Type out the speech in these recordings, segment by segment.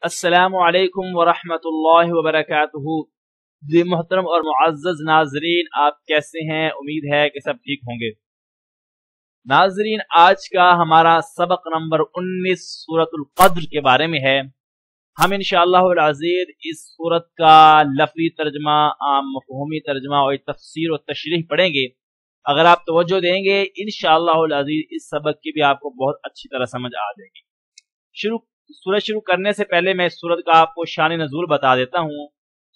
अस्सलामु अलैकुम वरहमतुल्लाहि वबरकातुहू। जी मोहतरम और मुअज़्ज़ज़ नाज़रीन, आप कैसे हैं? उम्मीद है कि सब ठीक होंगे। नाज़रीन, आज का हमारा सबक नंबर 19 सूरतुल क़द्र के बारे में है। हम इंशाअल्लाहुल अज़ीज़ इस सूरत का लफ़ज़ी तर्जमा, मफ़हूमी तर्जमा और तफ़सीर और तशरीह पढ़ेंगे। अगर आप तवज्जो देंगे इंशाअल्लाहुल अज़ीज़ इस सबक की भी आपको बहुत अच्छी तरह समझ आ जाएगी। सूरत शुरू करने से पहले मैं इस सूरत का आपको शान नज़ूल बता देता हूँ।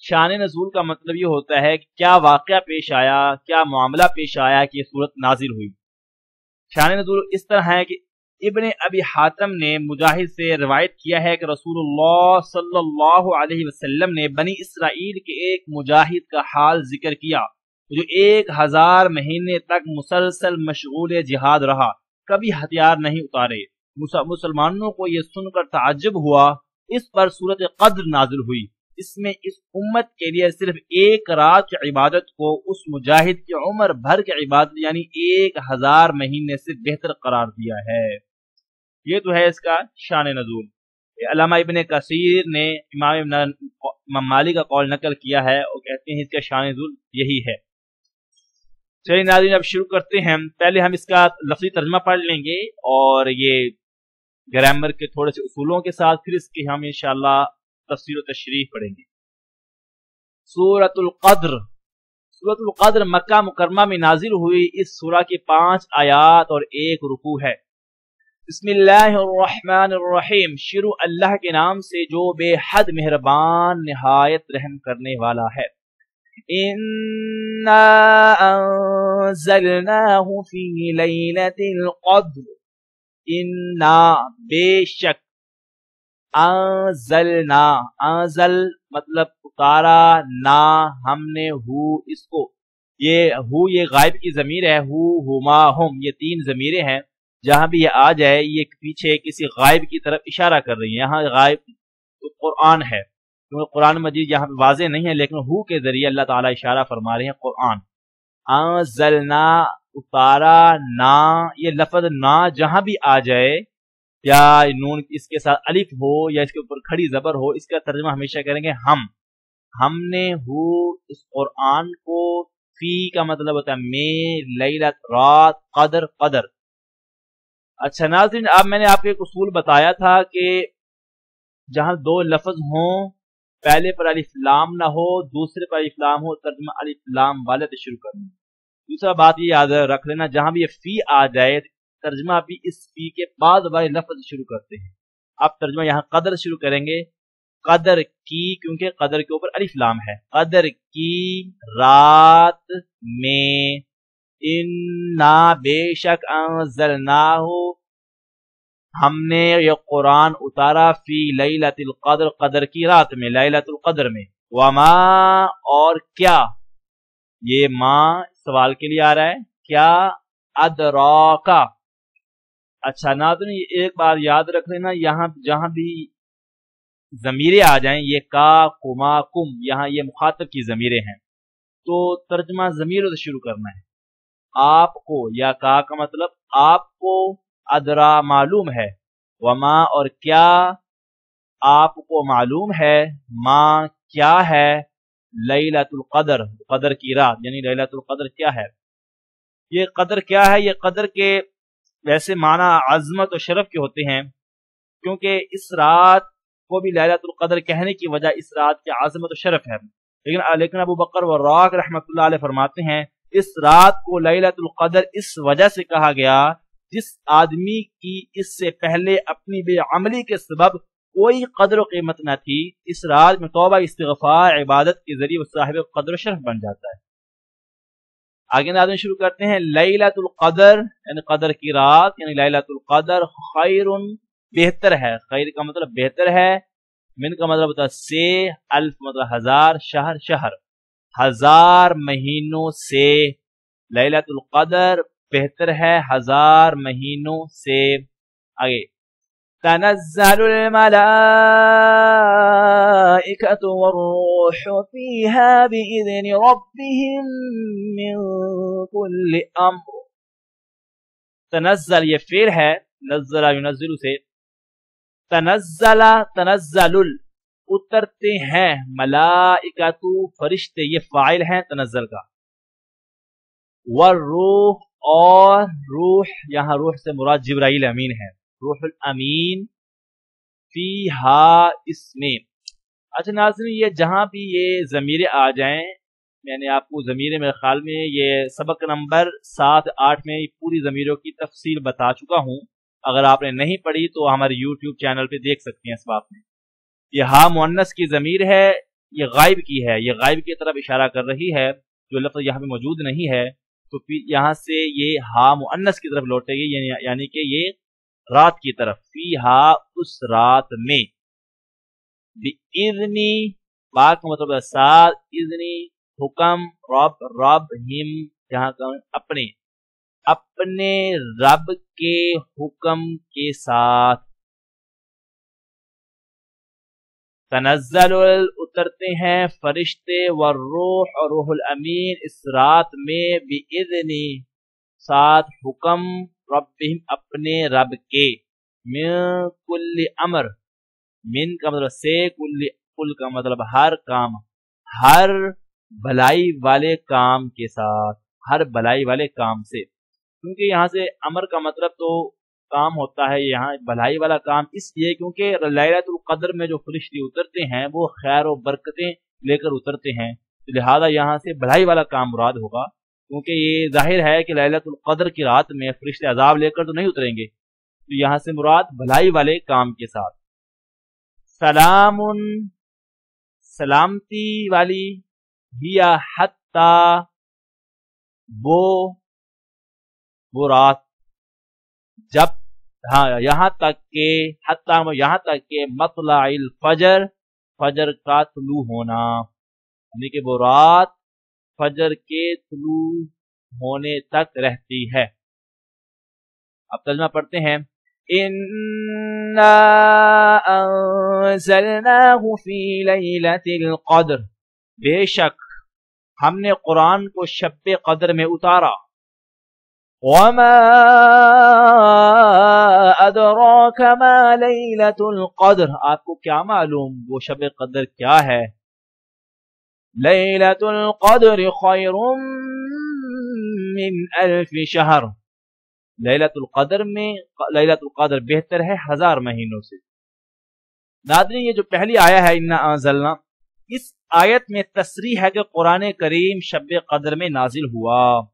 शान नज़ूल का मतलब ये होता है कि क्या वाक़या पेश आया, क्या मामला पेश आया कि ये सूरत नाजिल हुई। शान नज़ूल इस तरह है कि इब्ने अबी हातिम ने मुजाहिद से रिवायत किया है कि रसूलुल्लाह सल्लल्लाहु अलैहि वसल्लम ने बनी इसराइल के एक मुजाहिद का हाल जिक्र किया जो 1000 महीने तक मुसलसल मशगूल जिहाद रहा, कभी हथियार नहीं उतारे। मुसलमानों को यह सुनकर ताज्जुब हुआ। इस पर सूरत क़द्र नाजिल हुई। इसमें इस उम्मत के लिए सिर्फ एक रात की इबादत को उस मुजाहिद की उम्र भर की इबादत यानी 1000 महीने से बेहतर करार दिया है। ये तो है इसका शान नज़ूल। अल्लामा इब्ने कसीर ने इमाम मालिक का कौल नकल किया है और कहते हैं इसका शान नज़ूल यही है। चलिए नाज़रीन, अब शुरू करते हैं। पहले हम इसका लफ्ज़ी तर्जुमा पढ़ लेंगे और ये ग्रामर के थोड़े से उसूलों के साथ फिर इसकी हम इंशाअल्लाह तफसीर और तशरीह पढ़ेंगे। सूरतुल क़द्र। सूरतुल क़द्र मक्का मुकर्रमा में नाजिल हुई। इस सूरा की 5 आयात और 1 रुकू है। बिस्मिल्लाहिर्रहमानिर्रहीम। शुरू अल्लाह के नाम से जो बेहद मेहरबान निहायत रहम करने वाला है। इन्ना अंज़लनाहु फी लैलतिल क़द्र। इन्ना बेशक, अंज़लना, अंज़ल मतलब उतारा, ना हमने हु इसको, ये गायब की ज़मीर है। हु, हुमा, हुम, ये 3 ज़मीरें हैं। जहां भी ये आ जाए ये पीछे किसी गायब की तरफ इशारा कर रही है। यहाँ गायब तो कुरान है, क्योंकि कुरान मजीद यहाँ पे वाज़ेह नहीं है, लेकिन हु के जरिए अल्लाह ताला इशारा फरमा रहे हैं कुरान। अंज़लना, उतारा, ना, ये लफ्ज़ ना जहां भी आ जाए या नून इसके साथ अलिफ हो या इसके ऊपर खड़ी जबर हो, इसका तर्जुमा हमेशा करेंगे हमने हु इस कुरान को। फी का मतलब होता है में, लैलत रात, क़द्र क़द्र। अच्छा नाज़रीन, अब मैंने आपको एक उसूल बताया था कि जहां 2 लफ्ज हों, पहले पर अलिफ लाम ना हो, दूसरे पर अलिफ लाम हो, तर्जुमा अलिफ लाम वाले से शुरू करना। दूसरा बात ये याद रख लेना, जहां भी ये फी आ जाए तर्जुमा भी इस फी के बाद वाले लफ्ज शुरू करते हैं। अब तर्जुमा यहाँ क़द्र शुरू करेंगे। क़द्र की, क्योंकि क़द्र के ऊपर अलिफ लाम है। क़द्र की रात में, इन्ना बेशक, अंज़लनाहु हमने ये कुरान उतारा, फी लैलतिल क़द्र क़द्र की रात में, लैलतुल क़द्र में। वमा और क्या, ये माँ सवाल के लिए आ रहा है, क्या अदराका। अच्छा नाज़रीन, एक बार याद रख लेना, यहाँ जहां भी जमीरें आ जाएं, ये का, कुमा, कुम, यहाँ ये मुखातब की जमीरें हैं, तो तर्जुमा जमीरों से शुरू करना है। आपको, या का मतलब आपको, अदरा मालूम है, वमा और क्या आपको मालूम है, माँ क्या है, लैलतुल क़द्र क़द्र की रात यानी लैलतुल क़द्र क्या है। ये क़द्र क्या है, ये क़द्र के वैसे माना अज़मत और शरफ के होते हैं, क्योंकि इस रात को भी लैलतुल क़द्र कहने की वजह इस रात की आज़मत और शरफ है। लेकिन अबू बकर वर्राक़ रहमतुल्लाह अलैह फरमाते हैं, इस रात को लैलतुल क़द्र इस वजह से कहा गया जिस आदमी की इससे पहले अपनी बेअमली के सबब कोई कदर कीमत न थी, इस रात में तौबा इस्तिग़फ़ार इबादत के जरिए साहिब कदर शरफ बन जाता है। आगे नाज़रीन शुरू करते हैं। लैलतुल क़द्र यानी कदर की रात, यानी लैलतुल क़द्र खैरुन बेहतर है। खैर का मतलब बेहतर है, मिन का मतलब होता है से, अल्फ मतलब हजार, शहर शहर, 1000 महीनों से। लैलतुल क़द्र बेहतर है 1000 महीनों से। आगे तनज़्ज़लुल मलाइकतु वर्रूहु फ़ीहा बिइज़्नि रब्बिहिम मिन कुल्लि अम्र। तनज़्ज़ल ये फ़ेल है, नज़्ज़ल युनज़्ज़िलु से, तनज़्ज़ला तनज़्ज़लुल उतरते हैं, मलाइकतु फरिश्ते, ये फाइल है तनज़्ज़ल का। वरूह और रूह, यहाँ रूह से मुराद जिब्राइल अमीन है, रूहुल अमीन फीहा इसमें। अच्छा नाज़रीन, ये जहां भी ये ज़मीरे आ जाएं, मैंने आपको ज़मीरे मेरे ख्याल में ये सबक नंबर 7-8 में पूरी ज़मीरों की तफसील बता चुका हूं। अगर आपने नहीं पढ़ी तो हमारे यूट्यूब चैनल पे देख सकते हैं इस बात में। ये हा मुअन्नस की ज़मीर है, ये गायब की है, ये गायब की तरफ इशारा कर रही है, जो लफ्ज़ यहाँ पे मौजूद नहीं है, तो फिर यहाँ से ये हा मुअन्नस की तरफ लौटेगी, यानी कि ये रात की तरफ। फी हा, उस रात में। बिइज़्नी, बात का मतलब साथ, इज़्नी हुक्म, रब रब हिम, जहाँ अपने अपने रब के हुक्म के साथ। तनज़्ज़लुल उतरते हैं फरिश्ते, व रूह और रूहुल अमीन इस रात में, बिइज़्नी साथ हुक्म, रब्बिहिम अपने रब के, मिन कुल्ली अमर, मिन का मतलब से, कुल का मतलब हर काम, हर भलाई वाले काम के साथ, हर भलाई वाले काम से। क्योंकि यहाँ से अमर का मतलब तो काम होता है, यहाँ भलाई वाला काम इसलिए क्योंकि लैलतुल कद्र में जो फरिश्ते उतरते हैं वो खैर और बरकतें लेकर उतरते हैं, तो लिहाजा यहाँ से भलाई वाला काम मुराद होगा। क्योंकि ये जाहिर है कि लैलतुल कद्र की रात में फरिश्ते अजाब लेकर तो नहीं उतरेंगे, तो यहाँ से मुराद भलाई वाले काम के साथ। सलामुन, सलामती वाली, हिया हत्ता, वो रात, जब, हाँ यहाँ तक के, हत्ता यहाँ तक के, मतलाइल फजर, फजर का तुलू होना, यानी कि वो रात फजर के तुलू होने तक रहती है। अब तर्जुमा पढ़ते हैं। इन्ना अंज़लनाहु फी लैलतिल क़द्र, बेशक हमने कुरान को शब कद्र में उतारा। वमा अदराक मा लैलतुल क़द्र, आपको क्या मालूम वो शब कद्र क्या है। लैलतुल क़द्र खैरुम मिन अल्फ शहर, लैलतुल क़द्र में, लैलतुल क़द्र बेहतर है 1000 महीनों से। नाज़रीन, ये जो पहली आया है इन्ना अंज़लना, इस आयत में तस्रीह है कि कुरान करीम शब कद्र में नाजिल हुआ,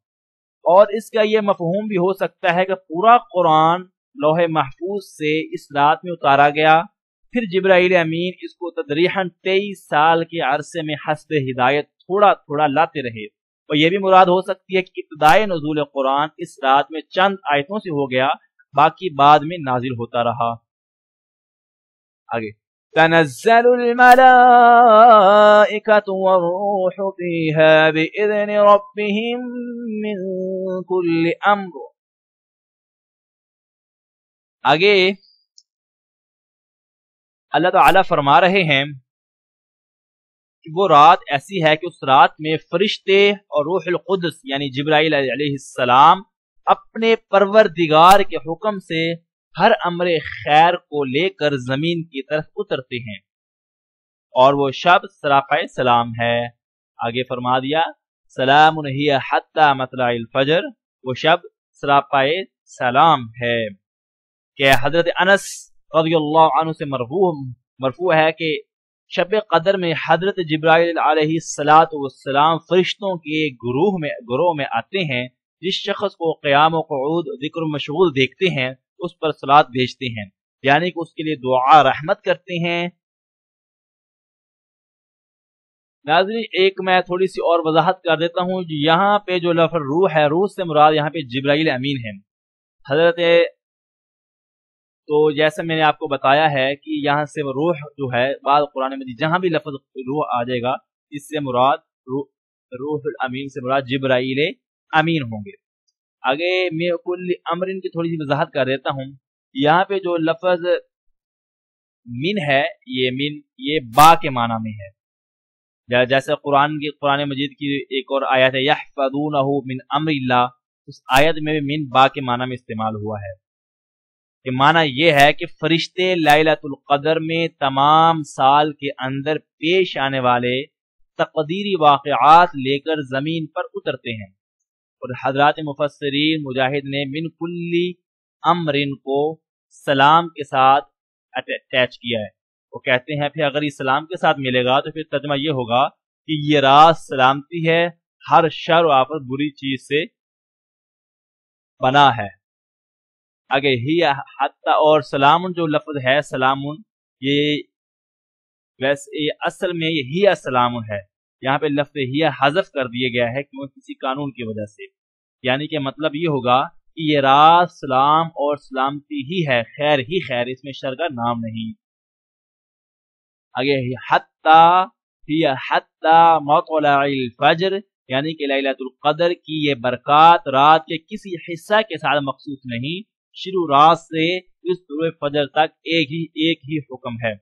और इसका यह मफहूम भी हो सकता है कि पूरा कुरान लौहे महफूज से इस रात में उतारा गया, फिर जिब्राइल अमीन इसको तदरीहन 23 साल के अरसे में हस्ब हिदायत थोड़ा थोड़ा लाते रहे। और यह भी मुराद हो सकती है कि इब्तिदाई नुज़ूल कुरान इस रात में चंद आयतों से हो गया, बाकी बाद में नाजिल होता रहा। आगे, तनज़्ज़लुल मलाइकतु वर्रूहु फ़ीहा बिइज़्नि रब्बिहिम मिन कुल्लि अम्र। आगे अल्लाह ताला फरमा रहे हैं कि वो रात ऐसी है कि उस रात में फरिश्ते और रूहुल कुद्स यानी जिब्राइल अलैहिस्सलाम अपने परवरदिगार के हुक्म से हर अम्र खैर को लेकर जमीन की तरफ उतरते हैं, और वो शब सराफ़ाए सलाम है। आगे फरमा दिया, सलामुन हिया हत्ता मतलाइल फजर, वो शब सराफ़ाए सलाम है। कि हजरत अनस रज़ियल्लाहु अन्हु से मरफू है कि शब कदर में हजरत जिब्राइल अलैहिस्सलातु वस्सलाम फरिश्तों के गुरोह में आते हैं। जिस शख्स को क़याम व क़ुऊद ज़िक्र मशगूल देखते हैं उस पर सलात भेजते हैं, यानी कि उसके लिए दुआ रहमत करते हैं। नाज़रीन, एक मैं थोड़ी सी और वजाहत कर देता हूँ। यहाँ पे जो लफ्ज़ रूह है, रूह से मुराद यहाँ पे जिब्राइल अमीन है। हजरत, तो जैसे मैंने आपको बताया है कि यहाँ से रूह जो है, बाद कुरान में जहां भी लफ्ज़ रूह आ जाएगा इससे मुराद रूहुल अमीन से मुराद जिब्राइल अमीन होंगे। आगे मैं कुल्ल अमरिन की थोड़ी सी वजाहत कर देता हूँ। यहाँ पे जो लफ्ज़ मिन है, ये बा के माना में है। जैसे कुरान मजीद की एक और आयत है, यहफ़ज़ूनहु मिन अम्रिल्लाह, उस आयत में भी मिन बा के माना में इस्तेमाल हुआ है। کہ معنی یہ ہے کہ فرشتے لیلۃ القدر میں تمام سال کے اندر پیش آنے والے تقدیری واقعات لے کر زمین پر اترتے ہیں۔ اور حضرات مفسرین مجاہد نے من کلی امرن کو سلام کے ساتھ اٹیچ کیا ہے۔ وہ کہتے ہیں پھر اگر یہ سلام کے ساتھ ملے گا تو پھر ترجمہ یہ ہوگا کہ یہ رات سلامتی ہے، ہر شر و آفت بری چیز سے بنا ہے۔ آگے ہی حتی اور سلام جو لفظ ہے سلام، یہ ویسے اصل میں یہ السلام ہے، یہاں پہ لفظ ہی حذف کر دیا گیا ہے کیوں کسی قانون کی وجہ سے، یعنی کہ مطلب یہ ہوگا کہ یہ رات سلام اور سلامتی ہی ہے، خیر ہی خیر، اس میں شر کا نام نہیں۔ آگے حتی مطلع الفجر، یعنی کہ لیلۃ القدر کی یہ برکات رات کے کسی حصہ کے ساتھ مخصوص نہیں، شروع رات سے اس طلوع فجر تک ایک ہی حکم ہے۔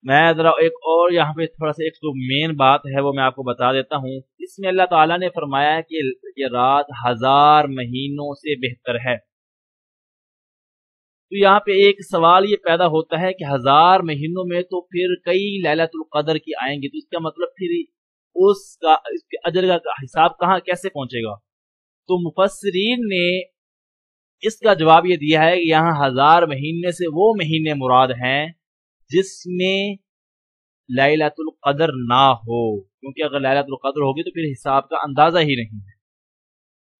میں ذرا ایک اور یہاں پہ تھوڑا سا ایک جو مین بات ہے وہ میں آپ کو بتا دیتا ہوں۔ اس میں اللہ تعالیٰ نے فرمایا ہے کہ یہ رات 1000 مہینوں سے بہتر ہے۔ تو یہاں پہ ایک سوال یہ پیدا ہوتا ہے کہ 1000 مہینوں میں تو پھر کئی لیلۃ القدر کی آئیں گی، تو اس کا مطلب پھر اس کے اجر کا حساب کہاں کیسے پہنچے گا؟ تو مفسرین نے اس کا جواب یہ دیا ہے کہ یہاں 1000 مہینے سے وہ مہینے مراد ہیں جس میں لیلۃ القدر نہ ہو، کیونکہ اگر لیلۃ القدر ہوگی تو پھر حساب کا اندازہ ہی نہیں ہے۔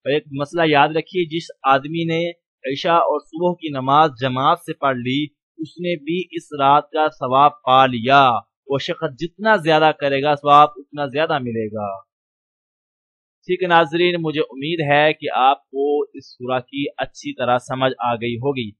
اور ایک مسئلہ یاد رکھیے، جس آدمی نے عشاء اور صبح کی نماز جماعت سے پڑھ لی اس نے بھی اس رات کا ثواب پا لیا، وہ شخص جتنا زیادہ کرے گا ثواب اتنا زیادہ ملے گا۔ ٹھیک ہے ناظرین، مجھے امید ہے کہ آپ کو اس سورہ کی اچھی طرح سمجھ آ گئی ہوگی۔